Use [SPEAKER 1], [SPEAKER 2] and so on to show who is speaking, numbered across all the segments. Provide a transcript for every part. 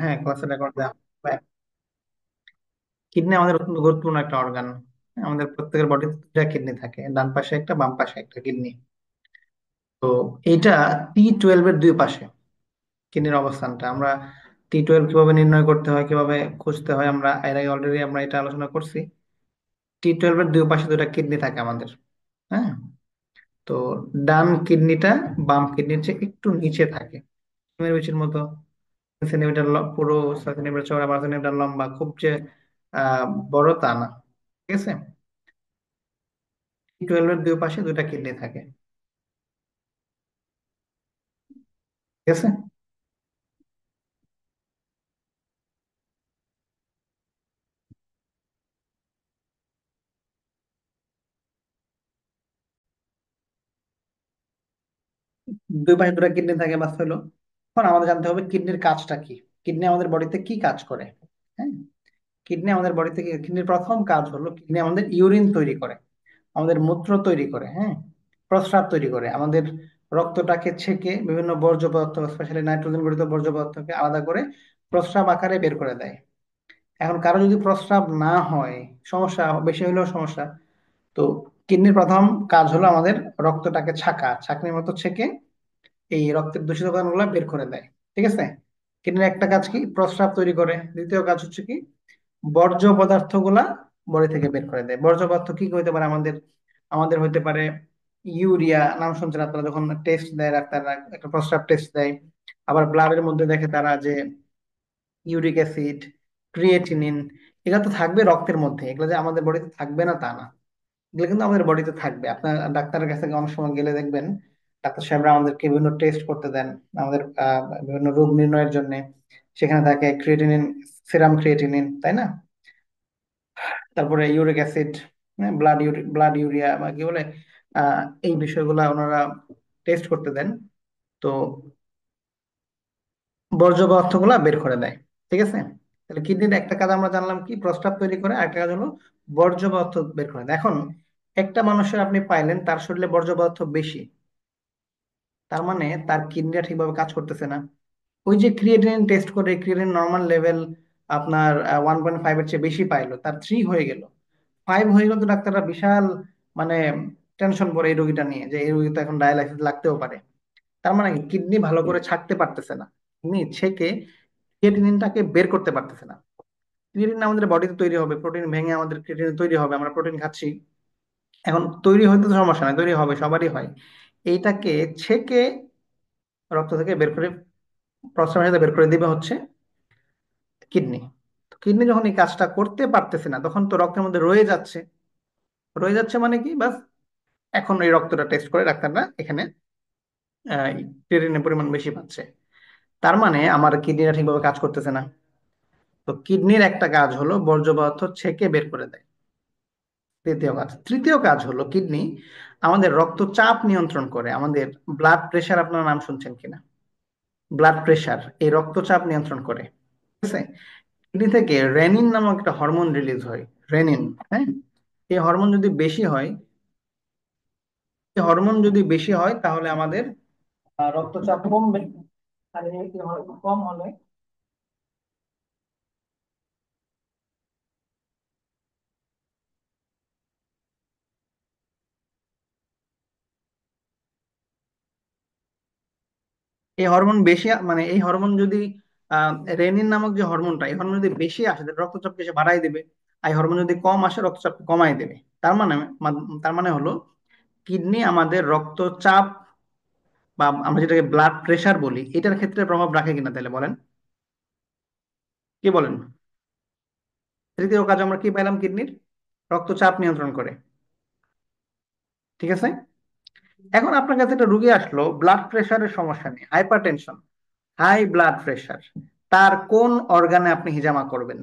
[SPEAKER 1] হ্যাঁ, ক্লাসে রেকর্ড দেওয়া হয়। কিডনি আমাদের অত্যন্ত গুরুত্বপূর্ণ একটা অর্গান। আমাদের প্রত্যেকের বডিতে দুটা কিডনি থাকে, ডান পাশে একটা, বাম পাশে একটা কিডনি। তো এইটা T12 এর দুই পাশে কিডনির অবস্থানটা আমরা, T12 কিভাবে নির্ণয় করতে হয়, কিভাবে খুঁজতে হয়, আমরা এর আগে অলরেডি আমরা এটা আলোচনা করছি। T12 এর দুই পাশে দুটা কিডনি থাকে আমাদের। হ্যাঁ। তো ডান কিডনিটা বাম কিডনির চেয়ে একটু নিচে থাকে, বিচির মতো। সেন্টিমিটার পুরো 6 সেন্টিমিটার চওড়া, 12 সেন্টিমিটার লম্বা, খুব যে আহ বড় তা না। ঠিক আছে। T12 এর দুই পাশে দুটা কিডনি থাকে। ঠিক আছে। দুই পাশে দুটা কিডনি থাকে বাস হলো। এখন আমাদের জানতে হবে কিডনির কাজটা কি। কিডনি আমাদের বডিতে কি কাজ করে? হ্যাঁ। কিডনি আমাদের বডিতে, কিডনির প্রথম কাজ হলো কিডনি আমাদের ইউরিন তৈরি করে, আমাদের মূত্র তৈরি করে, হ্যাঁ, প্রস্রাব তৈরি করে, আমাদের রক্তটাকে ছেঁকে বিভিন্ন বর্জ্য পদার্থ, স্পেশালি নাইট্রোজেন গঠিত বর্জ্য পদার্থকে আলাদা করে প্রস্রাব আকারে বের করে দেয়। এখন কারো যদি প্রস্রাব না হয়, সমস্যা বেশি হলেও সমস্যা। তো কিডনির প্রথম কাজ হলো আমাদের রক্তটাকে ছাঁকনির মতো ছেঁকে এই রক্তের দূষিত কণাগুলো বের করে দেয়। ঠিক আছে। কিডনির একটা কাজ কি, প্রস্রাব তৈরি করে। দ্বিতীয় কাজ হচ্ছে কি, বর্জ্য পদার্থ গুলা বডি থেকে বের করে দেয়। বর্জ্য পদার্থ কি কি হইতে পারে আমাদের? আমাদের হইতে পারে ইউরিয়া, নাম শুনছেন আপনারা, যখন টেস্ট দেয় ডাক্তাররা, একটা প্রস্রাব টেস্ট দেয়। আবার ব্লাডের মধ্যে দেখে তারা যে ইউরিক অ্যাসিড, ক্রিয়েটিনিন, এগুলো তো থাকবে রক্তের মধ্যে। এগুলো যে আমাদের বডিতে থাকবে না তা না, এগুলো কিন্তু আমাদের বডিতে থাকবে। আপনার ডাক্তারের কাছে অনেক সময় গেলে দেখবেন ডাক্তার সাহেবরা আমাদেরকে বিভিন্ন টেস্ট করতে দেন, আমাদের বিভিন্ন রোগ নির্ণয়ের জন্য। সেখানে থাকে ক্রিয়েটিনিন, সিরাম ক্রিয়েটিনিন, তাই না? তারপরে ইউরিক অ্যাসিড, ব্লাড ইউরিয়া বা কি বলে, এই বিষয়গুলা ওনারা টেস্ট করতে দেন। তো বর্জ্য পদার্থগুলা বের করে দেয়। ঠিক আছে। তাহলে কিডনির একটা কাজ আমরা জানলাম কি, প্রস্রাব তৈরি করে, আরেকটা কাজ হলো বর্জ্য পদার্থ বের করে দেয়। এখন একটা মানুষের আপনি পাইলেন তার শরীরে বর্জ্য পদার্থ বেশি, তার মানে তার কিডনিটা ঠিকভাবে কাজ করতেছে না। ওই যে ক্রিয়েটিনিন টেস্ট করে ক্রিয়েটিনিন নর্মাল লেভেল আপনার 1.5 এর চেয়ে বেশি পাইলো, তার 3 হয়ে গেল, 5 হয়ে গেল, তো ডাক্তাররা বিশাল মানে টেনশন পড়ে এই রোগীটা নিয়ে, যে এই রোগী তো এখন ডায়ালাইসিস লাগতেও পারে। তার মানে কি, কিডনি ভালো করে ছাকতে পারতেছে না, কিডনি ছেকে ক্রিয়েটিনিনটাকে বের করতে পারতেছে না। ক্রিয়েটিনিন আমাদের বডিতে তৈরি হবে, প্রোটিন ভেঙে আমাদের ক্রিয়েটিনিন তৈরি হবে, আমরা প্রোটিন খাচ্ছি। এখন তৈরি হইতে তো সমস্যা নাই, তৈরি হবে, সবারই হয়। এইটাকে ছেকে রক্ত থেকে বের করে, প্রস্রাবের সাথে বের করে দিবে হচ্ছে কিডনি। কিডনি যখন এই কাজটা করতে পারতেছে না, তখন তো রক্তের মধ্যে রয়ে যাচ্ছে। রয়ে যাচ্ছে মানে কি, বাস এখন এই রক্তটা টেস্ট করে ডাক্তাররা এখানে ক্রিয়েটিনের পরিমাণ বেশি পাচ্ছে। তার মানে আমার কিডনিটা ঠিকভাবে কাজ করতেছে না। তো কিডনির একটা কাজ হলো বর্জ্য পদার্থ ছেঁকে বের করে দেয়। তৃতীয় কাজ, তৃতীয় কাজ হলো কিডনি আমাদের রক্তচাপ নিয়ন্ত্রণ করে, আমাদের ব্লাড প্রেশার, আপনার নাম শুনছেন কিনা, ব্লাড প্রেশার, এই রক্তচাপ নিয়ন্ত্রণ করে। ঠিক আছে। কিডনি থেকে রেনিন নামক একটা হরমোন রিলিজ হয়, রেনিন। হ্যাঁ। এই হরমোন যদি বেশি হয়, এই হরমোন যদি বেশি হয় তাহলে আমাদের রক্তচাপ কমবে। আর এই হরমোন কম হলে, এই হরমোন বেশি মানে এই হরমোন যদি আহ রেনিন নামক যে হরমোনটা, এই হরমোন যদি বেশি আসে তাহলে রক্তচাপকে সে বাড়াই দেবে। আর এই হরমোন যদি কম আসে রক্তচাপকে কমাই দেবে। তার মানে হলো কিডনি আমাদের রক্তচাপ বা আমরা যেটাকে ব্লাড প্রেশার বলি, এটার ক্ষেত্রে প্রভাব রাখে কিনা তাহলে বলেন, কি বলেন? তৃতীয় কাজ আমরা কি পাইলাম কিডনির, রক্তচাপ নিয়ন্ত্রণ করে। ঠিক আছে। এখন আপনার কাছে একটা রুগী আসলো, ব্লাড প্রেশারের সমস্যা নেই, hypertension, high blood pressure, তার কোন অর্গানে আপনি হিজামা করবেন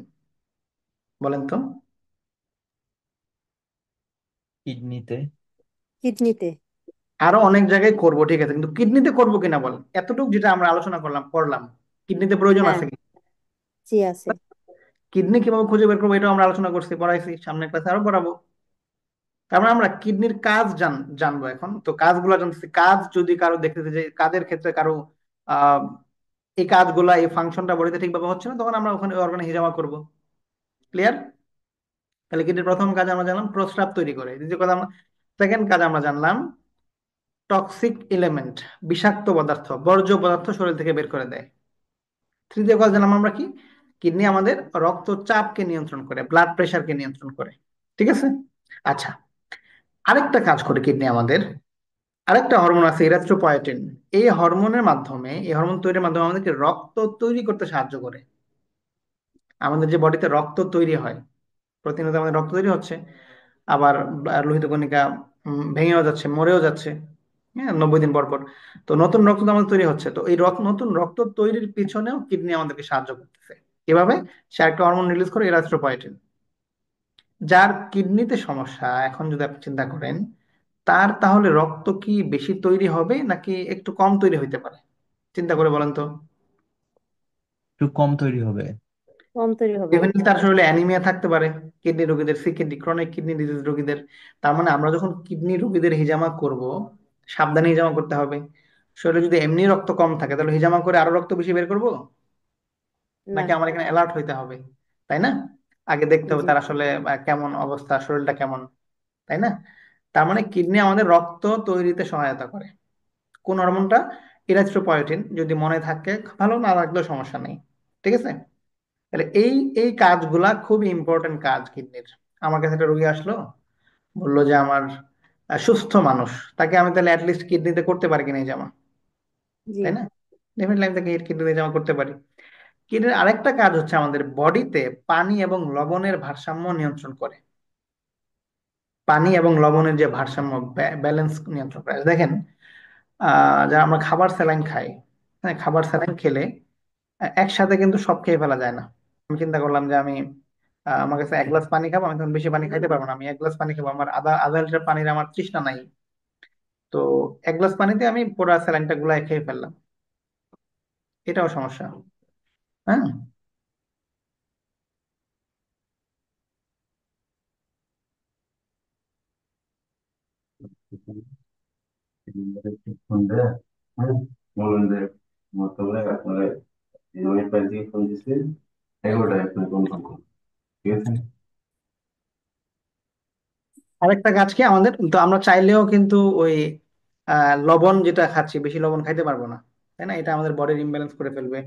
[SPEAKER 1] বলেন তো?
[SPEAKER 2] কিডনিতে।
[SPEAKER 1] কিডনিতে। আরো অনেক জায়গায় করব, ঠিক আছে, কিন্তু কিডনিতে করব কিনা বলেন, এতটুকু যেটা আমরা আলোচনা করলাম, কিডনিতে প্রয়োজন
[SPEAKER 3] হ্যাঁ,
[SPEAKER 1] আছে কি?
[SPEAKER 3] জি আছে।
[SPEAKER 1] কিডনি কিভাবে খুঁজে বের করবো এটাও আমরা আলোচনা করছি, পড়াইছি, সামনের ক্লাসে আরো পড়াবো। তার মানে আমরা কিডনির কাজ জানবো। এখন তো কাজগুলো জানতেছি, কাজ যদি কারো দেখতেছে যে কাজের ক্ষেত্রে কারো এই কাজগুলা, এই ফাংশনটা বডিতে ঠিকভাবে হচ্ছে না, তখন আমরা ওখানে অর্গানে হিজামা করব। ক্লিয়ার? তাহলে কিডনির প্রথম কাজ আমরা জানলাম প্রস্রাব তৈরি করে। দ্বিতীয় কথা আমরা, সেকেন্ড কাজ আমরা জানলাম টক্সিক এলিমেন্ট, বিষাক্ত পদার্থ, বর্জ্য পদার্থ শরীর থেকে বের করে দেয়। তৃতীয় কাজ জানলাম আমরা কি, কিডনি আমাদের রক্তচাপকে নিয়ন্ত্রণ করে, ব্লাড প্রেশারকে নিয়ন্ত্রণ করে। ঠিক আছে? আচ্ছা, আরেকটা কাজ করে কিডনি আমাদের, আরেকটা হরমোন আছে ইরিথ্রোপয়েটিন। এই হরমোন তৈরির মাধ্যমে আমাদেরকে রক্ত তৈরি করতে সাহায্য করে। আমাদের যে বডিতে রক্ত তৈরি হয়, প্রতিনিয়ত আমাদের রক্ত তৈরি হচ্ছে, আবার লোহিত কণিকা ভেঙেও যাচ্ছে, মরেও যাচ্ছে, হ্যাঁ, 90 দিন পর পর। তো নতুন রক্ত তো আমাদের তৈরি হচ্ছে, তো এই নতুন রক্ত তৈরির পিছনেও কিডনি আমাদেরকে সাহায্য করতেছে। কিভাবে? সে একটা হরমোন রিলিজ করে ইরিথ্রোপয়েটিন। যার কিডনিতে সমস্যা, এখন যদি আপনি চিন্তা করেন, তার তাহলে রক্ত কি বেশি তৈরি হবে নাকি একটু কম তৈরি হইতে পারে? চিন্তা করে বলেন তো।
[SPEAKER 2] একটু কম তৈরি হবে।
[SPEAKER 3] কম তৈরি হবে।
[SPEAKER 1] ডেফিনেটলি তার শরীরে অ্যানিমিয়া থাকতে পারে, কিডনি রোগীদের, সিকিডনি, ক্রনিক কিডনি ডিজিজ রোগীদের। তার মানে আমরা যখন কিডনি রোগীদের হিজামা করব, সাবধানে হিজামা করতে হবে। শরীরে যদি এমনি রক্ত কম থাকে, তাহলে হিজামা করে আরো রক্ত বেশি বের করব,
[SPEAKER 3] না।
[SPEAKER 1] নাকি আমার এখানে অ্যালার্ট হইতে হবে? তাই না? আগে দেখতে হবে
[SPEAKER 3] জি।
[SPEAKER 1] তার আসলে কেমন অবস্থা, শরীরটা কেমন। তাই না? তার মানে কিডনি আমাদের রক্ত তৈরিতে সহায়তা করে। কোন হরমোনটা? ইরিথ্রোপয়েটিন। যদি মনে থাকে ভালো, না রাখলেও সমস্যা নেই। ঠিক আছে? তাহলে এই এই কাজগুলা খুবই ইম্পর্টেন্ট কাজ কিডনির। আমার কাছে একটা রোগী আসলো, বললো যে আমার সুস্থ মানুষ, তাকে আমি তাহলে অ্যাটলিস্ট কিডনিতে করতে পারি কিনা এই জামা।
[SPEAKER 3] জি।
[SPEAKER 1] তাই না? ডেফিনেটলি আমি তাকে কিডনিতে জামা করতে পারি। কিডনির আরেকটা কাজ হচ্ছে আমাদের বডিতে পানি এবং লবণের ভারসাম্য নিয়ন্ত্রণ করে। পানি এবং লবণের যে ভারসাম্য, ব্যালেন্স নিয়ন্ত্রণ করে। দেখেন, যারা আমরা খাবার স্যালাইন খাই, হ্যাঁ, খাবার স্যালাইন খেলে একসাথে কিন্তু সব খেয়ে ফেলা যায় না। আমি চিন্তা করলাম যে আমি আমার কাছে 1 গ্লাস পানি খাবো, আমি তখন বেশি পানি খাইতে পারবো না। আমি 1 গ্লাস পানি খাবো, আমার আধা আধা লিটার পানির আমার তৃষ্ণা নাই। তো 1 গ্লাস পানিতে আমি পুরো স্যালাইনটা গুলাই খেয়ে ফেললাম। এটাও সমস্যা। হ্যাঁ।
[SPEAKER 4] ফোন দেয়, হ্যাঁ, বলুন যে মোতাবেক আপনারা এই ওই পাশ দিয়ে ফোন দিচ্ছেন, 11টায় আপনার কনফার্ম করুন। ঠিক আছে?
[SPEAKER 1] আরেকটা কাজ কি আমাদের, তো আমরা চাইলেও কিন্তু ওই লবণ যেটা খাচ্ছি, বেশি লবণ খাইতে পারবো না। তাই না? এটা আমাদের বডির ইমব্যালেন্স করে ফেলবে,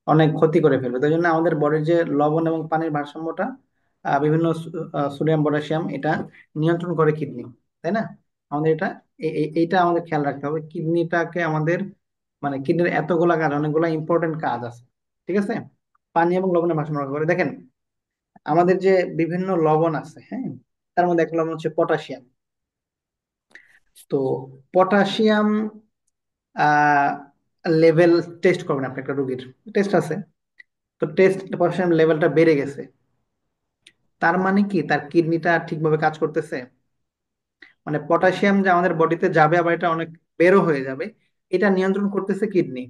[SPEAKER 1] অনেক ক্ষতি করে ফেলবে। তাই জন্য আমাদের বডির যে লবণ এবং পানির ভারসাম্যটা, বিভিন্ন সোডিয়াম পটাশিয়াম, এটা নিয়ন্ত্রণ করে কিডনি। তাই না? আমাদের এটা, এইটা আমাদের খেয়াল রাখতে হবে। কিডনিটাকে আমাদের, মানে কিডনির এতগুলা কাজ, অনেকগুলা ইম্পর্টেন্ট কাজ আছে। ঠিক আছে? পানি এবং লবণের ভারসাম্য রক্ষা করে। দেখেন, আমাদের যে বিভিন্ন লবণ আছে, হ্যাঁ, তার মধ্যে একটা লবণ হচ্ছে পটাশিয়াম। তো পটাশিয়াম আহ লেভেল টেস্ট করবেন আপনি, একটা রোগীর টেস্ট আছে, তো টেস্ট পটাশিয়াম লেভেলটা বেড়ে গেছে, তার মানে কি তার কিডনিটা ঠিকভাবে কাজ করতেছে? মানে পটাশিয়াম যে আমাদের বডিতে যাবে, আবার এটা অনেক বেরো হয়ে যাবে, এটা নিয়ন্ত্রণ করতেছে কিডনি।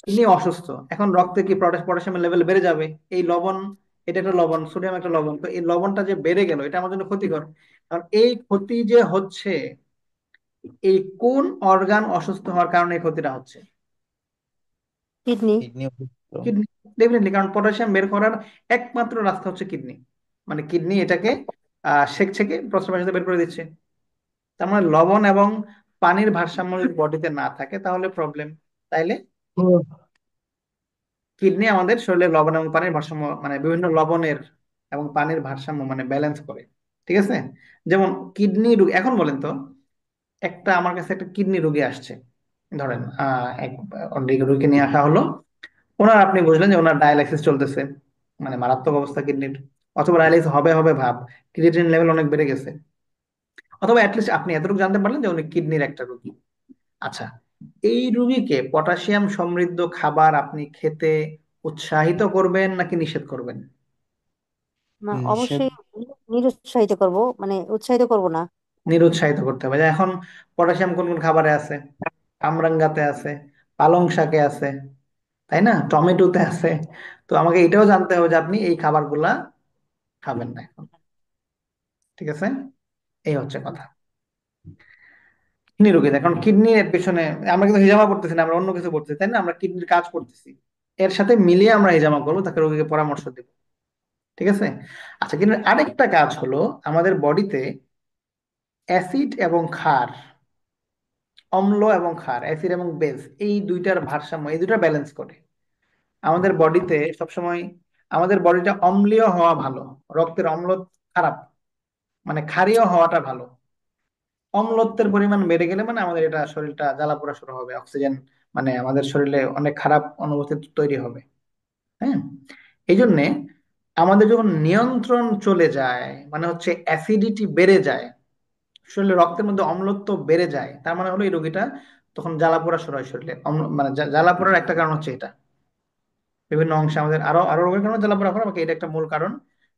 [SPEAKER 1] কিডনি অসুস্থ, এখন রক্তে কি পটাশিয়ামের লেভেল বেড়ে যাবে। এই লবণ, এটা একটা লবণ, সোডিয়াম একটা লবণ, তো এই লবণটা যে বেড়ে গেল, এটা আমার জন্য ক্ষতিকর। কারণ এই ক্ষতি যে হচ্ছে, এই কোন অর্গান অসুস্থ হওয়ার কারণে এই ক্ষতিটা হচ্ছে?
[SPEAKER 3] কিডনি।
[SPEAKER 2] কিডনি অসুস্থ।
[SPEAKER 1] কিডনি। ডেফিনেটলি, কারণ পটাশিয়াম বের করার একমাত্র রাস্তা হচ্ছে কিডনি। মানে কিডনি এটাকে সেক ছেকে প্রস্রাবের সাথে বের করে দিচ্ছে। তার মানে লবণ এবং পানির ভারসাম্য যদি বডিতে না থাকে, তাহলে প্রবলেম। তাইলে কিডনি আমাদের শরীরে লবণ এবং পানির ভারসাম্য, মানে বিভিন্ন লবণের এবং পানির ভারসাম্য মানে ব্যালেন্স করে। ঠিক আছে? যেমন কিডনি রোগী, এখন বলেন তো, একটা আমার কাছে একটা কিডনি রোগী আসছে, ধরেন এক রোগীকে নিয়ে আসা হলো। ওনার, আপনি বুঝলেন যে ওনার ডায়ালাইসিস চলতেছে, মানে মারাত্মক অবস্থা কিডনির, অথবা ডায়ালাইসিস হবে হবে ভাব, ক্রিয়েটিনিন লেভেল অনেক বেড়ে গেছে, অথবা অ্যাটলিস্ট আপনি এতটুকু জানতে পারলেন যে উনি কিডনির একটা রোগী। আচ্ছা, এই রোগীকে পটাশিয়াম সমৃদ্ধ খাবার আপনি খেতে উৎসাহিত করবেন নাকি নিষেধ করবেন?
[SPEAKER 3] না,
[SPEAKER 2] নিষেধ।
[SPEAKER 3] অবশ্যই নিরুৎসাহিত করব, মানে উৎসাহিত করব না।
[SPEAKER 1] নিরুৎসাহিত করতে হবে। যে এখন পটাশিয়াম কোন কোন খাবারে আছে? কামরাঙ্গাতে আছে, পালং শাকে আছে, তাই না, টমেটোতে আছে। তো আমাকে এটাও জানতে হবে যে আপনি এই খাবারগুলা খাবেন না এখন। ঠিক আছে? এই হচ্ছে কথা। কিডনি রোগী, এখন কিডনির পেছনে আমরা কিন্তু হিজামা পড়তেছি না, আমরা অন্য কিছু করতেছি, তাই না, আমরা কিডনির কাজ করতেছি। এর সাথে মিলিয়ে আমরা হিজামা করবো, তাকে রোগীকে পরামর্শ দেব। ঠিক আছে। আচ্ছা, কিন্তু আরেকটা কাজ হলো, আমাদের বডিতে অ্যাসিড এবং ক্ষার, অম্ল এবং ক্ষার, অ্যাসিড এবং বেস, এই দুইটার ভারসাম্য, এই দুইটা ব্যালেন্স করে আমাদের বডিতে সবসময়। আমাদের বডিটা অম্লীয় হওয়া ভালো, রক্তের অম্ল খারাপ, মানে ক্ষারীয় হওয়াটা ভালো। অম্লত্বের পরিমাণ বেড়ে গেলে মানে আমাদের এটা শরীরটা জ্বালাপোড়া শুরু হবে, অক্সিজেন মানে আমাদের শরীরে অনেক খারাপ অনুভূতি তৈরি হবে। হ্যাঁ, এই জন্যে আমাদের যখন নিয়ন্ত্রণ চলে যায়, মানে হচ্ছে অ্যাসিডিটি বেড়ে যায়, শরীরে রক্তের মধ্যে অম্লত্ব বেড়ে যায়, তার মানে হলো এই রোগীটা তখন জ্বালাপোড়া শুরু হয় শরীরে। মানে জ্বালাপোড়ার একটা কারণ হচ্ছে এটা, বিভিন্ন অংশে আমাদের আরো আরো রোগের কারণে জ্বালাপোড়া হয়, বাকি এটা একটা মূল কারণ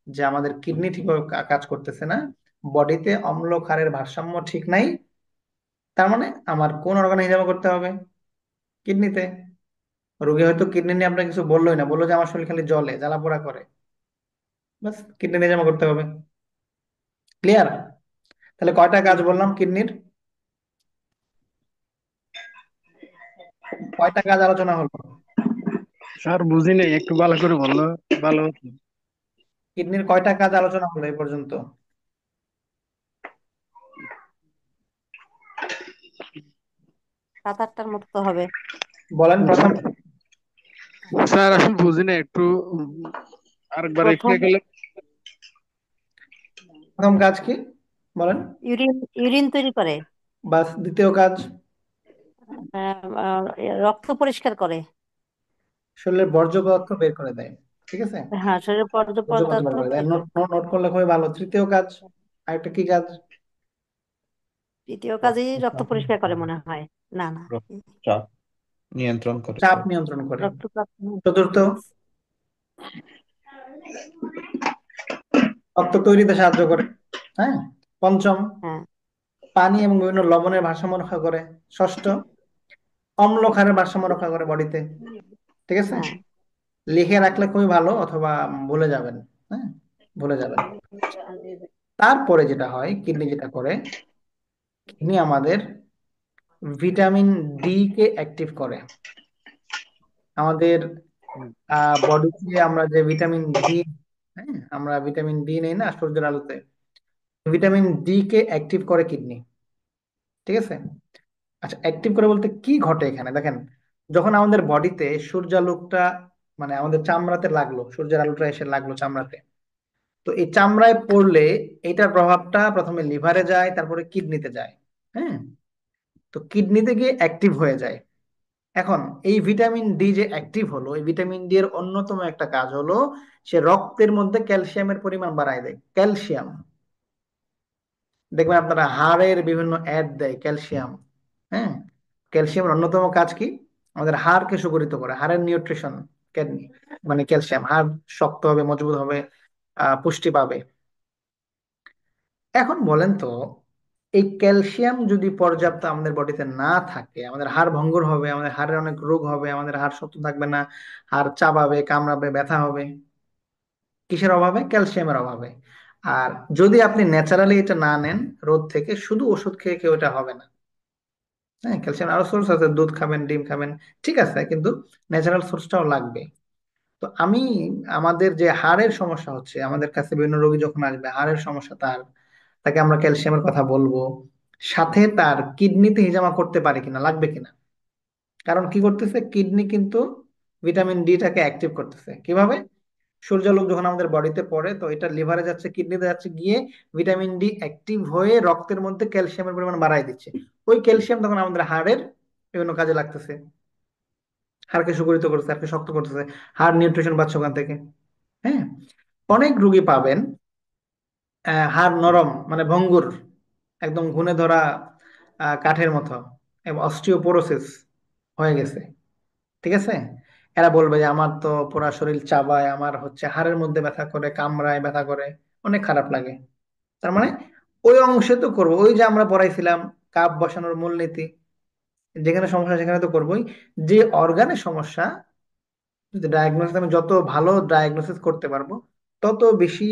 [SPEAKER 1] যে আমাদের কিডনি ঠিকভাবে কাজ করতেছে না, বডিতে অম্ল ক্ষারের ভারসাম্য ঠিক নাই। তার মানে আমার কোন অর্গানে হিসাব করতে হবে? কিডনিতে। রোগী হয়তো কিডনি নিয়ে আপনাকে কিছু বললোই না, বললো যে আমার শরীর খালি জ্বলে, জ্বালাপোড়া করে, বাস কিডনি নিয়ে জমা করতে হবে। ক্লিয়ার? তাহলে কয়টা কাজ বললাম কিডনির? কয়টা কাজ আলোচনা হলো?
[SPEAKER 5] স্যার বুঝি নাই, একটু ভালো করে বললো ভালো হতো।
[SPEAKER 1] কিডনির কয়টা কাজ আলোচনা হলো এই পর্যন্ত?
[SPEAKER 3] 7-8টার মতো তো হবে।
[SPEAKER 1] বলেন প্রথম।
[SPEAKER 5] স্যার আসলে বুঝি না, একটু আরেকবার
[SPEAKER 3] প্রথম
[SPEAKER 5] এক্সপ্লেন করলে।
[SPEAKER 1] প্রথম কাজ কি বলেন?
[SPEAKER 3] ইউরিন ইউরিন তৈরি করে।
[SPEAKER 1] বাস। দ্বিতীয় কাজ?
[SPEAKER 3] আহ, আহ, রক্ত পরিষ্কার করে।
[SPEAKER 1] শরীরের বর্জ্য পদার্থ বের করে দেয়। ঠিক আছে,
[SPEAKER 3] হ্যাঁ, শরীরের বর্জ্য
[SPEAKER 1] বর্জ্য পদার্থ
[SPEAKER 3] পদার্থ
[SPEAKER 1] বের করে দেয়।
[SPEAKER 3] বের
[SPEAKER 1] নোট
[SPEAKER 3] করে।
[SPEAKER 1] নোট নোট করলে খুবই ভালো। তৃতীয় কাজ? আরেকটা কি কাজ?
[SPEAKER 3] তৃতীয় কাজেই রক্ত পরিষ্কার করে মনে হয়। না না,
[SPEAKER 2] রক্তচাপ নিয়ন্ত্রণ করে।
[SPEAKER 1] চাপ নিয়ন্ত্রণ করে।
[SPEAKER 3] রক্তচাপ
[SPEAKER 1] চতুর্থ? রক্ত তৈরিতে সাহায্য করে। হ্যাঁ। পঞ্চম?
[SPEAKER 3] হ্যাঁ
[SPEAKER 1] পানি এবং বিভিন্ন লবণের ভারসাম্য রক্ষা করে। ষষ্ঠ? অম্ল ক্ষারের ভারসাম্য রক্ষা করে বডিতে। ঠিক আছে,
[SPEAKER 3] হ্যাঁ।
[SPEAKER 1] লিখে রাখলে খুবই ভালো, অথবা ভুলে যাবেন। হ্যাঁ, ভুলে যাবেন। তারপরে যেটা হয়, কিডনি যেটা করে, কিডনি আমাদের ভিটামিন ডি কে অ্যাক্টিভ করে। আমাদের বডিতে আমরা যে ভিটামিন ডি, হ্যাঁ, আমরা ভিটামিন ডি নেই না সূর্যের আলোতে, ভিটামিন ডি কে অ্যাক্টিভ করে কিডনি। ঠিক আছে। আচ্ছা, অ্যাক্টিভ করে বলতে কি ঘটে এখানে দেখেন, যখন আমাদের বডিতে সূর্যালোকটা মানে আমাদের চামড়াতে লাগলো, সূর্যের আলোটা এসে লাগলো চামড়াতে, তো এই চামড়ায় পড়লে এটার প্রভাবটা প্রথমে লিভারে যায়, তারপরে কিডনিতে যায়। হ্যাঁ, তো কিডনিতে গিয়ে অ্যাক্টিভ হয়ে যায়। এখন এই ভিটামিন ডি যে অ্যাক্টিভ হলো, এই ভিটামিন ডি এর অন্যতম একটা কাজ হলো সে রক্তের মধ্যে ক্যালসিয়ামের পরিমাণ বাড়ায় দেয়। ক্যালসিয়াম, দেখবেন আপনারা হাড়ের বিভিন্ন অ্যাড দেয় ক্যালসিয়াম। হ্যাঁ, ক্যালসিয়ামের অন্যতম কাজ কি? আমাদের হাড়কে সুগঠিত করে, হাড়ের নিউট্রিশন। মানে ক্যালসিয়াম, হাড় শক্ত হবে, মজবুত হবে, পুষ্টি পাবে। এখন বলেন তো, এই ক্যালসিয়াম যদি পর্যাপ্ত আমাদের বডিতে না থাকে, আমাদের হাড় ভঙ্গুর হবে, আমাদের হাড়ের অনেক রোগ হবে, আমাদের হাড় শক্ত থাকবে না, হাড় চাবাবে, কামড়াবে, ব্যথা হবে। কিসের অভাবে? ক্যালসিয়ামের অভাবে। আর যদি আপনি ন্যাচারালি এটা না নেন রোদ থেকে, শুধু ওষুধ খেয়ে কেউ এটা হবে না। হ্যাঁ, ক্যালসিয়াম আরো সোর্স আছে, দুধ খাবেন, ডিম খাবেন, ঠিক আছে, কিন্তু ন্যাচারাল সোর্সটাও লাগবে। তো আমি, আমাদের যে হাড়ের সমস্যা হচ্ছে, আমাদের কাছে বিভিন্ন রোগী যখন আসবে হাড়ের সমস্যা তার, তাকে আমরা ক্যালসিয়ামের কথা বলবো, সাথে তার কিডনিতে হিজামা করতে পারে কিনা, লাগবে কিনা। কারণ কি করতেছে, কিডনি কিন্তু ভিটামিন ডি টাকে অ্যাক্টিভ করতেছে কিভাবে? সূর্যালোক যখন আমাদের বডিতে পড়ে, তো এটা লিভারে যাচ্ছে, কিডনিতে যাচ্ছে, গিয়ে ভিটামিন ডি অ্যাক্টিভ হয়ে রক্তের মধ্যে ক্যালসিয়ামের পরিমাণ বাড়ায় দিচ্ছে। ওই ক্যালসিয়াম তখন আমাদের হাড়ের বিভিন্ন কাজে লাগতেছে, হাড়কে সুগঠিত করতেছে, হাড়কে শক্ত করতেছে, হাড় নিউট্রিশন পাচ্ছে ওখান থেকে। হ্যাঁ, অনেক রুগী পাবেন হাড় নরম, মানে ভঙ্গুর, একদম ঘুণে ধরা কাঠের মতো, এবং অস্টিওপোরোসিস হয়ে গেছে। ঠিক আছে, এরা বলবে যে আমার তো পুরা শরীর চাবায়, আমার হচ্ছে হাড়ের মধ্যে ব্যথা করে, কামড়ায়, ব্যথা করে, অনেক খারাপ লাগে। তার মানে ওই অংশে তো করবো, ওই যে আমরা পড়াইছিলাম কাপ বসানোর মূলনীতি, যেখানে সমস্যা সেখানে তো করবোই। যে অর্গানে সমস্যা, যদি ডায়াগনোসিস, আমি যত ভালো ডায়াগনোসিস করতে পারবো, তত বেশি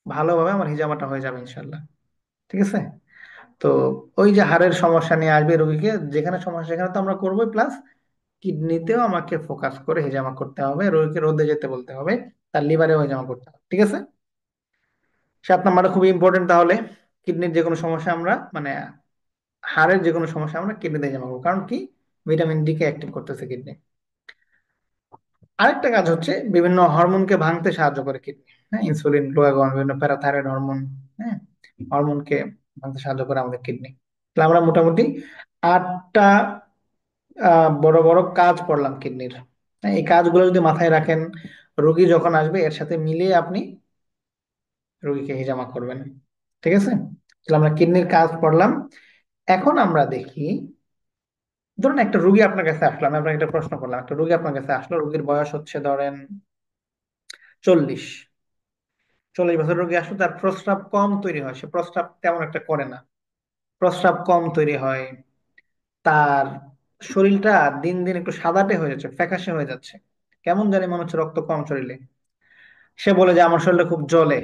[SPEAKER 1] ভালোভাবে আমার হিজামাটা হয়ে যাবে ইনশাল্লাহ। ঠিক আছে। তো ওই যে হাড়ের সমস্যা নিয়ে আসবে রোগীকে, যেখানে সমস্যা সেখানে তো আমরা করবোই, প্লাস কিডনিতেও আমাকে ফোকাস করে হেজামা করতে হবে, রোগীকে রোদে যেতে বলতে হবে, তার লিভারেও হেজামা করতে হবে। ঠিক আছে, 7 নাম্বারটা খুবই ইম্পর্টেন্ট। তাহলে কিডনির যে কোনো সমস্যা আমরা মানে হাড়ের যে কোনো সমস্যা আমরা কিডনিতে হেজামা করবো, কারণ কি ভিটামিন ডি কে অ্যাক্টিভ করতেছে কিডনি। আরেকটা কাজ হচ্ছে বিভিন্ন হরমোনকে ভাঙতে সাহায্য করে কিডনি। হ্যাঁ, ইনসুলিন, গ্লুকাগন, বিভিন্ন প্যারাথাইরয়েড হরমোন, হ্যাঁ, হরমোনকে ভাঙতে সাহায্য করে আমাদের কিডনি। তাহলে আমরা মোটামুটি 8টা বড় বড় কাজ করলাম কিডনির। হ্যাঁ, এই কাজগুলো যদি মাথায় রাখেন, রোগী যখন আসবে এর সাথে মিলিয়ে আপনি রোগীকে হিজামা করবেন। ঠিক আছে, তাহলে আমরা কিডনির কাজ পড়লাম। এখন আমরা দেখি, ধরুন একটা রোগী আপনার কাছে আসলো, আমি আপনাকে একটা প্রশ্ন করলাম, একটা রোগী আপনার কাছে আসলো, রোগীর বয়স হচ্ছে ধরেন 40। 40 বছর রোগী আসলো, তার প্রস্রাব কম তৈরি হয়, সে প্রস্রাব তেমন একটা করে না, প্রস্রাব কম তৈরি হয়, তার শরীরটা দিন দিন একটু সাদাটে হয়ে যাচ্ছে, ফ্যাকাশে হয়ে যাচ্ছে, কেমন জানি মনে হচ্ছে রক্ত কম শরীরে। সে বলে যে আমার শরীরটা খুব জ্বলে,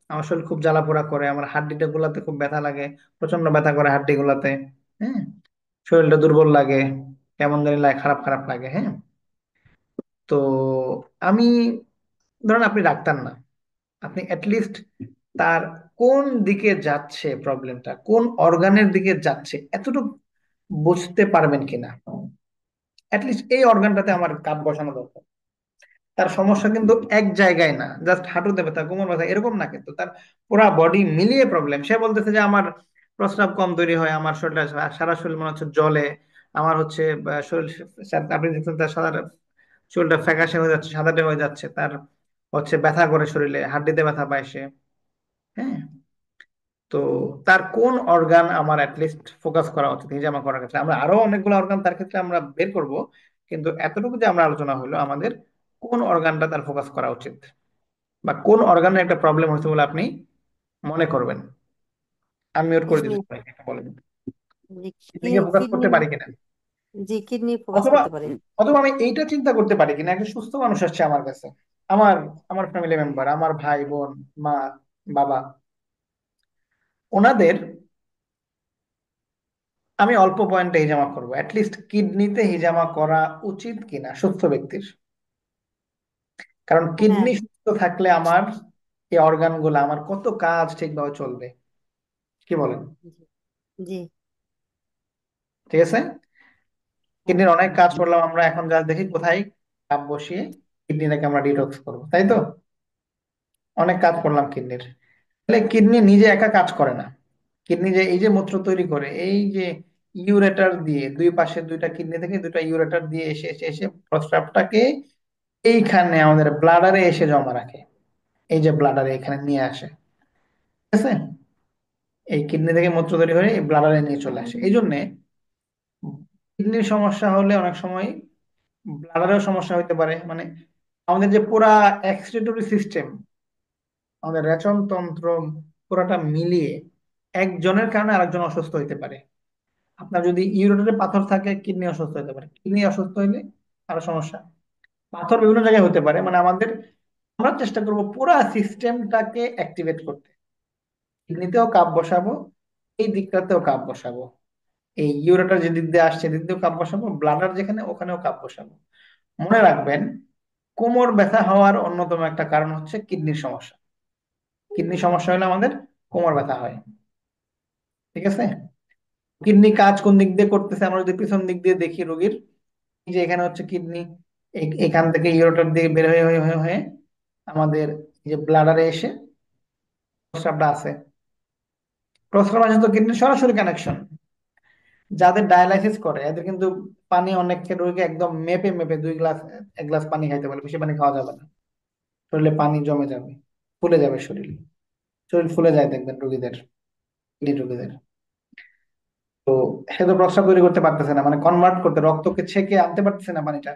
[SPEAKER 1] আমার শরীর খুব জ্বালা পোড়া করে, আমার হাড্ডিটা গুলাতে খুব ব্যথা লাগে, প্রচন্ড ব্যথা করে হাড্ডি গুলাতে, হ্যাঁ, শরীরটা দুর্বল লাগে, কেমন জানি লাগে, খারাপ খারাপ লাগে। হ্যাঁ, তো আমি, ধরেন আপনি ডাক্তার না, আপনি অ্যাটলিস্ট তার কোন দিকে যাচ্ছে প্রবলেমটা, কোন অর্গানের দিকে যাচ্ছে এতটুকু বুঝতে পারবেন কিনা। অ্যাটলিস্ট এই অর্গানটাতে আমার কাপ বসানো দরকার। তার সমস্যা কিন্তু এক জায়গায় না, জাস্ট হাঁটুতে ব্যথা, কোমর ব্যথা এরকম না, কিন্তু তার পুরা বডি মিলিয়ে প্রবলেম। সে বলতেছে যে আমার প্রস্রাব কম তৈরি হয়, আমার শরীরটা সারা শরীর মনে হচ্ছে জলে, আমার হচ্ছে শরীর, আপনি দেখছেন তার সাদা শরীরটা ফ্যাকাশে হয়ে যাচ্ছে, সাদাটে হয়ে যাচ্ছে, তার হচ্ছে ব্যথা করে শরীরে, হাড্ডিতে ব্যথা পায় সে। হ্যাঁ, তো তার কোন অর্গান আমার অ্যাটলিস্ট ফোকাস করা উচিত হিজামা করার ক্ষেত্রে। আমরা আরো অনেকগুলো অর্গান তার ক্ষেত্রে আমরা বের করব, কিন্তু এতটুকু যে আমরা আলোচনা হলো আমাদের কোন অর্গানটা তার ফোকাস করা উচিত, বা কোন অর্গানের একটা প্রবলেম হয়েছে বলে আপনি মনে করবেন। আমি ওর করে
[SPEAKER 3] কিডনি।
[SPEAKER 1] দিতে পারি, এটা বলেন,
[SPEAKER 3] জি,
[SPEAKER 1] কিডনিকে ফোকাস
[SPEAKER 3] কিডনি।
[SPEAKER 1] করতে পারি কিনা।
[SPEAKER 3] জি, কিডনি ফোকাস
[SPEAKER 1] অথবা
[SPEAKER 3] করতে পারি।
[SPEAKER 1] অথবা আমি এইটা চিন্তা করতে পারি কিনা, একটা সুস্থ মানুষ আসছে আমার কাছে, আমার আমার ফ্যামিলি মেম্বার, আমার ভাই বোন, মা, বাবা, ওনাদের আমি অল্প পয়েন্টে হিজামা করবো, অ্যাটলিস্ট কিডনিতে হিজামা করা উচিত কিনা সুস্থ ব্যক্তির। কারণ
[SPEAKER 3] হ্যাঁ।
[SPEAKER 1] কিডনি সুস্থ থাকলে আমার এই অর্গান গুলো আমার কত কাজ ঠিকভাবে চলবে, কি বলেন?
[SPEAKER 3] জি। জি।
[SPEAKER 1] ঠিক আছে,
[SPEAKER 3] হ্যাঁ।
[SPEAKER 1] কিডনির অনেক কাজ করলাম আমরা, এখন যা দেখি কোথায় চাপ বসিয়ে কিডনিটাকে আমরা ডিটক্স করবো, তাই তো? অনেক কাজ করলাম কিডনির। তাহলে কিডনি নিজে একা কাজ করে না। কিডনি যে এই যে মূত্র তৈরি করে, এই যে ইউরেটার দিয়ে, দুই পাশে দুইটা কিডনি থেকে দুইটা ইউরেটার দিয়ে এসে এসে এসে প্রস্রাবটাকে এইখানে আমাদের ব্লাডারে এসে জমা রাখে, এই যে ব্লাডারে এখানে নিয়ে আসে। ঠিক আছে, এই কিডনি থেকে মূত্র তৈরি হয়ে এই ব্লাডারে নিয়ে চলে আসে। এই জন্য কিডনির সমস্যা হলে অনেক সময় ব্লাডারেও সমস্যা হতে পারে। মানে আমাদের যে পুরা এক্সক্রিটরি সিস্টেম, আমাদের রেচন তন্ত্র পুরাটা মিলিয়ে একজনের কারণে আরেকজন অসুস্থ হইতে পারে। আপনার যদি ইউরেটারে পাথর থাকে, কিডনি অসুস্থ হতে পারে, কিডনি অসুস্থ হইলে আরো সমস্যা। পাথর বিভিন্ন জায়গায় হতে পারে, মানে আমাদের, আমরা চেষ্টা করব পুরা সিস্টেমটাকে অ্যাক্টিভেট করতে। কিডনিতেও কাপ বসাবো, এই দিকটাতেও কাপ বসাবো, এই ইউরেটার যে দিক দিয়ে আসছে দিক দিয়েও কাপ বসাবো, ব্লাডার যেখানে ওখানেও কাপ বসাবো। মনে রাখবেন, কোমর ব্যথা হওয়ার অন্যতম একটা কারণ হচ্ছে কিডনির সমস্যা। কিডনি সমস্যা হলে আমাদের কোমর ব্যথা হয়। ঠিক আছে, কিডনি কাজ কোন দিক দিয়ে করতেছে আমরা যদি পিছন দিক দিয়ে দেখি রোগীর, এই যে এখানে হচ্ছে কিডনি, এখান থেকে ইউরেটার দিয়ে বের হয়ে হয়ে হয়ে হয়ে আমাদের এই যে ব্লাডারে এসে প্রস্রাবটা আছে। প্রস্রাবের সাথে কিডনির সরাসরি কানেকশন। যাদের ডায়ালাইসিস করে এদের কিন্তু পানি, অনেক রোগীকে একদম মেপে মেপে 2 গ্লাস, 1 গ্লাস পানি খাইতে বলে, বেশি পানি খাওয়া যাবে না, শরীরে পানি জমে যাবে, ফুলে যাবে শরীর, শরীর ফুলে যায় দেখবেন রোগীদের, কিডনি রোগীদের। তো সে তো প্রস্রাব তৈরি করতে পারতেছে না, মানে কনভার্ট করতে, রক্তকে ছেঁকে আনতে পারতেছে না পানিটা।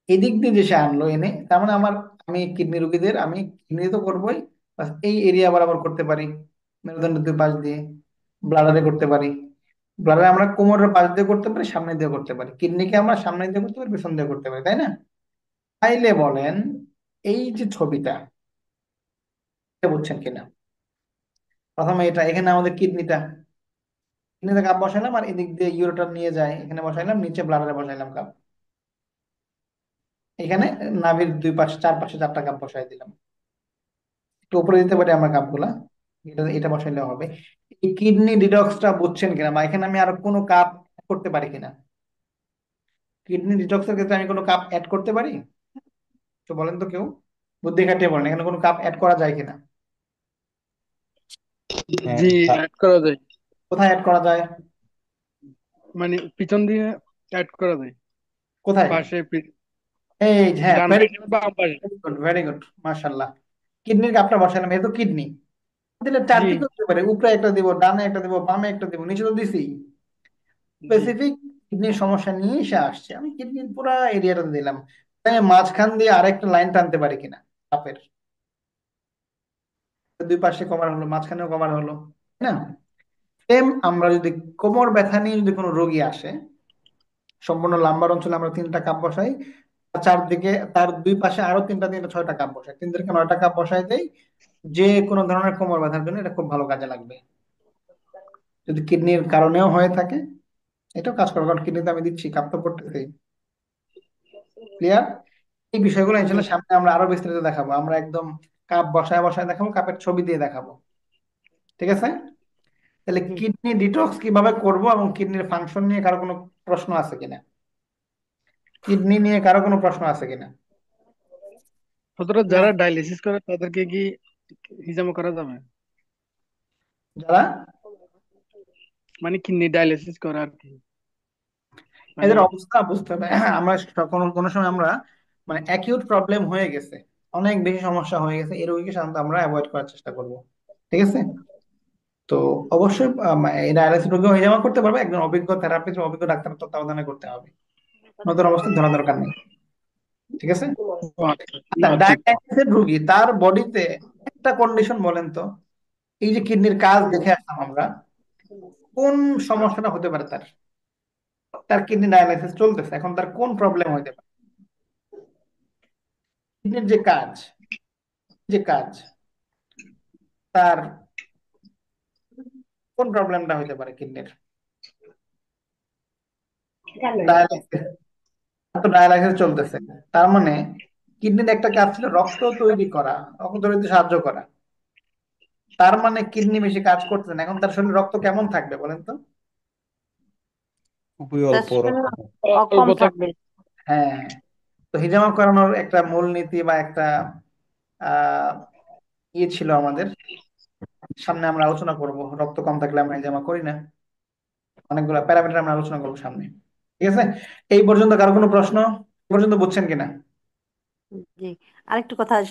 [SPEAKER 1] এদিক দিয়ে যে সে আনলো এনে, তার মানে আমার, আমি কিডনি রোগীদের আমি কিডনি তো করবোই, বাস এই এরিয়া বরাবর করতে পারি, মেরুদণ্ডের দুই পাশ দিয়ে, ব্লাডারে করতে পারি। ব্লাডারে আমরা কোমরের পাশ দিয়ে করতে পারি, সামনে দিয়ে করতে পারি, কিডনিকে আমরা সামনে দিয়ে করতে পারি, পেছন দিয়ে করতে পারি, তাই না? তাইলে বলেন, এই যে ছবিটা, এটা বুঝছেন কিনা? প্রথমে এটা, এখানে আমাদের কিডনিটা, কিডনিতে কাপ বসাইলাম আর এদিক দিয়ে ইউরোটার নিয়ে যায়, এখানে বসাইলাম, নিচে ব্লাডারে বসাইলাম কাপ, এখানে নাভির দুই পাশে চারপাশে 4টা কাপ বসাই দিলাম। একটু উপরে দিতে পারি আমরা কাপগুলা, এটা এটা বসাইলে হবে। এই কিডনি ডিটক্সটা বুঝছেন কিনা, বা এখানে আমি আরো কোনো কাপ করতে পারি কিনা? কিডনি ডিটক্সের ক্ষেত্রে আমি কোনো কাপ অ্যাড করতে পারি? তো বলেন তো কেউ, বুদ্ধি খাটিয়ে বলেন, এখানে কোনো কাপ অ্যাড করা যায় কিনা?
[SPEAKER 2] হ্যাঁ
[SPEAKER 5] জি, অ্যাড করা যায়।
[SPEAKER 1] কোথায় অ্যাড করা যায়?
[SPEAKER 5] মানে পিছন দিয়ে অ্যাড করা যায়,
[SPEAKER 1] কোথায়?
[SPEAKER 5] পাশে
[SPEAKER 1] এই যে, হ্যাঁ,
[SPEAKER 5] ডান
[SPEAKER 1] ভেরি
[SPEAKER 5] পাশে বাম পাশে।
[SPEAKER 1] গুড, ভেরি গুড, মাশাআল্লাহ। কিডনির কাপটা বসালাম, এই তো কিডনি দিলে
[SPEAKER 5] জি
[SPEAKER 1] চারদিকে হতে পারে, উপরে একটা দিব, ডানে একটা দিব, বামে একটা দিব, নিচে তো দিছি।
[SPEAKER 5] জি
[SPEAKER 1] স্পেসিফিক কিডনির সমস্যা নিয়ে এসে আসছে, আমি কিডনির পুরো এরিয়াটা দিলাম। আমি মাঝখান দিয়ে আরেকটা লাইন টানতে পারি কিনা কাপের? দুই পাশে কভার হলো, মাঝখানেও কভার হলো, তাই না? সেম আমরা যদি কোমর ব্যথা নিয়ে যদি কোনো রোগী আসে, সম্পূর্ণ লাম্বার অঞ্চলে আমরা 3টা কাপ বসাই, আর চারদিকে তার দুই পাশে আরো 3টা 6টা কাপ বসাই, 3 থেকে 9টা কাপ বসাই দেই, যে কোনো ধরনের কোমর ব্যথার জন্য এটা খুব ভালো কাজে লাগবে। যদি কিডনির কারণেও হয়ে থাকে, এটাও কাজ করবে, কারণ কিডনিতে আমি দিচ্ছি, কাপ তো করতেছি। ক্লিয়ার? এই বিষয়গুলো
[SPEAKER 5] জি
[SPEAKER 1] ইনশাল্লাহ সামনে আমরা আরো বিস্তারিত দেখাবো, আমরা একদম কাপ বসায় বসায় দেখাবো, কাপের ছবি দিয়ে দেখাবো। ঠিক আছে? তাহলে
[SPEAKER 5] জি।
[SPEAKER 1] কিডনি ডিটক্স কিভাবে করব এবং কিডনির ফাংশন নিয়ে কারো কোনো প্রশ্ন আছে কিনা? কিডনি নিয়ে কারো কোনো প্রশ্ন আছে কিনা?
[SPEAKER 5] অতটা যারা ডায়ালিসিস করে তাদেরকে কি হিজামা করা যাবে?
[SPEAKER 1] যারা
[SPEAKER 5] মানে কিডনি ডায়ালিসিস করে আর কি, মানে
[SPEAKER 1] এদের অবস্থা বুঝতে হবে। আমরা কোনো কোনো সময় আমরা মানে অ্যাকিউট প্রবলেম হয়ে গেছে, অনেক বেশি সমস্যা হয়ে গেছে, এই রোগীকে সাধারণত আমরা অ্যাভয়েড করার চেষ্টা করব। ঠিক আছে? তো অবশ্যই এই ডায়ালিসিস রোগী হয়ে যাওয়া করতে পারবে, একজন অভিজ্ঞ থেরাপিস্ট, অভিজ্ঞ ডাক্তার তত্ত্বাবধানে করতে হবে, নতুন অবস্থায় ধরা দরকার নেই। ঠিক আছে?
[SPEAKER 5] ও আচ্ছা
[SPEAKER 1] আচ্ছা,
[SPEAKER 5] আচ্ছা।
[SPEAKER 1] ডায়ালিসিসের রোগী তার বডিতে একটা কন্ডিশন বলেন তো, এই যে কিডনির কাজ দেখে আসলাম আমরা, কোন সমস্যাটা হতে পারে তার? তার কিডনি ডায়ালাইসিস চলতেছে, এখন তার কোন প্রবলেম হতে পারে? কিডনির যে কাজ, যে কাজ তার কোন প্রবলেমটা হতে পারে কিডনির? ডায়ালাইসিস, তো ডায়ালাইসিস চলতেছে, তার মানে কিডনির একটা কাজ ছিল রক্ত তৈরি করা, রক্ত তৈরিতে সাহায্য করা। তার মানে কিডনি বেশি কাজ করতেছে না, এখন তার শরীরে রক্ত কেমন থাকবে বলেন তো?
[SPEAKER 2] খুবই
[SPEAKER 3] তার
[SPEAKER 2] অল্প
[SPEAKER 3] শরীর
[SPEAKER 2] রকম।
[SPEAKER 3] অকম
[SPEAKER 5] অল্প থাকবে।
[SPEAKER 3] থাকবে।
[SPEAKER 1] হ্যাঁ। তো হিজামা করানোর একটা মূলনীতি বা একটা আহ ইয়ে ছিল আমাদের, সামনে আমরা আলোচনা করব, রক্ত কম থাকলে আমরা হিজামা করি না, অনেকগুলো প্যারামিটার আমরা আলোচনা করবো সামনে। ঠিক আছে? এই পর্যন্ত কারো কোনো প্রশ্ন? এই পর্যন্ত বুঝছেন কিনা?
[SPEAKER 3] জি, আরেকটু কথা